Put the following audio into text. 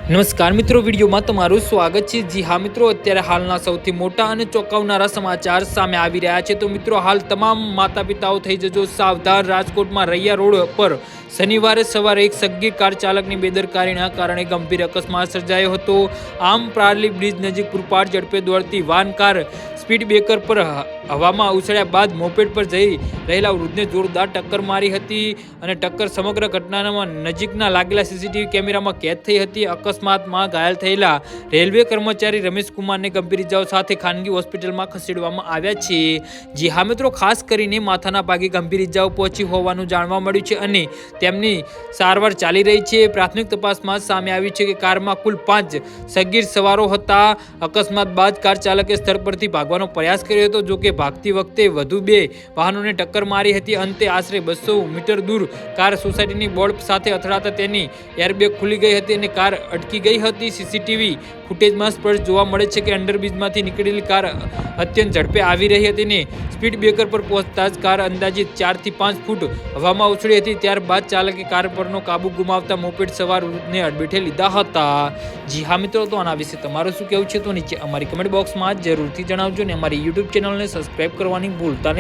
નમસ્કાર મિત્રો, વિડીયોમાં તમારું સ્વાગત છે। જી હા મિત્રો, અત્યારે હાલના સૌથી મોટા અને ચોંકાવનારા સમાચાર સામે આવી રહ્યા છે। તો મિત્રો, હાલ તમામ માતા પિતાઓ થઈ જજો સાવધાન। રાજકોટમાં રૈયા રોડ પર શનિવારે સવારે એક સગીર કાર ચાલકની બેદરકારીના કારણે ગંભીર અકસ્માત સર્જાયો હતો। આમ પ્રારલી બ્રિજ નજીક પૂરપાટ ઝડપે દોડતી વાન કાર સ્પીડ બ્રેકર પર હવામાં ઉછળ્યા બાદ મોપેડ પર જઈ રહેલા વૃદ્ધને જોરદાર ટક્કર મારી હતી અને ટક્કર સમગ્ર ઘટનામાં નજીકના લાગેલા સીસીટીવી કેમેરામાં કેદ થઈ હતી। અકસ્માતમાં ઘાયલ થયેલા રેલવે કર્મચારી રમેશ કુમારને ગંભીર ઇજાઓ સાથે ખાનગી હોસ્પિટલમાં ખસેડવામાં આવ્યા છે। જી હા મિત્રો, ખાસ કરીને માથાના ભાગે ગંભીર ઇજાઓ પહોંચી હોવાનું જાણવા મળ્યું છે અને તેમની સારવાર ચાલી રહી છે। પ્રાથમિક તપાસમાં સામે આવ્યું છે કે કારમાં કુલ 5 સગીર સવારો હતા। અકસ્માત બાદ કાર ચાલકે સ્થળ પરથી ભાગવાનો પ્રયાસ કર્યો હતો, જો કે ભાગતી વખતે વધુ 2 વાહનોને ટક્કર મારી હતી। અંતે આશરે 200 મીટર દૂર કાર સોસાયટીની બોર્ડ સાથે અથડાતા તેની એરબેગ ખુલી ગઈ હતી અને કાર અટકી ગઈ હતી। સીસીટીવી ફૂટેજમાં સ્પષ્ટ જોવા મળે છે કે અંડરબ્રિજમાંથી નીકળેલી કાર અત્યંત ઝડપે આવી રહી હતી અને સ્પીડ બ્રેકર પર પહોંચતા જ કાર અંદાજિત 4 થી 5 ફૂટ હવામાં ઉછળી હતી। ત્યારબાદ ચાલકે કાર પરનો કાબુ ગુમાવતા મોપેડ સવાર વૃદ્ધને અડબેટે લીધા હતા। જી હા મિત્રો, તો આના વિશે તમારું શું કહેવું છે તો નીચે અમારી કમેન્ટ બોક્સમાં જરૂરથી જણાવજો અને અમારી યુટ્યુબ ચેનલને સબસ્ક્રાઈબ કરવાની ભૂલતા નહીં।